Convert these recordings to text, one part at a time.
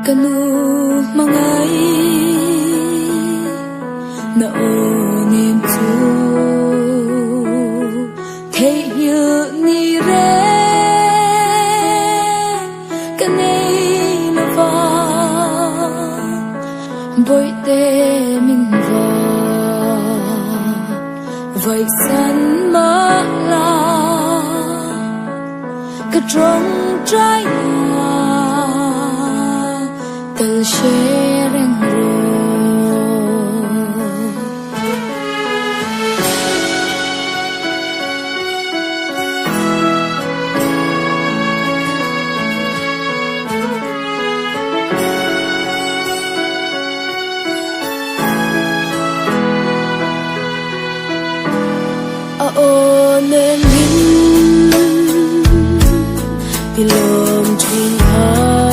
kanu mangai na onim tu thế như ni re kanei na va boy te min va vậy san ma la cái trong trái tờ share reng ro a o nên min pilom thing ha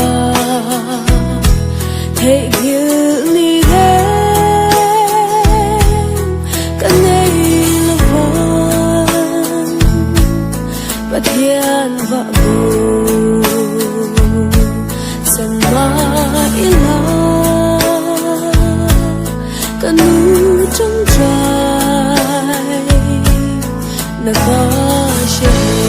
thế như ni re kanei la van và thiên và bu san ma ila kanu trong trái na ka she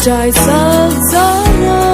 trái sáng giá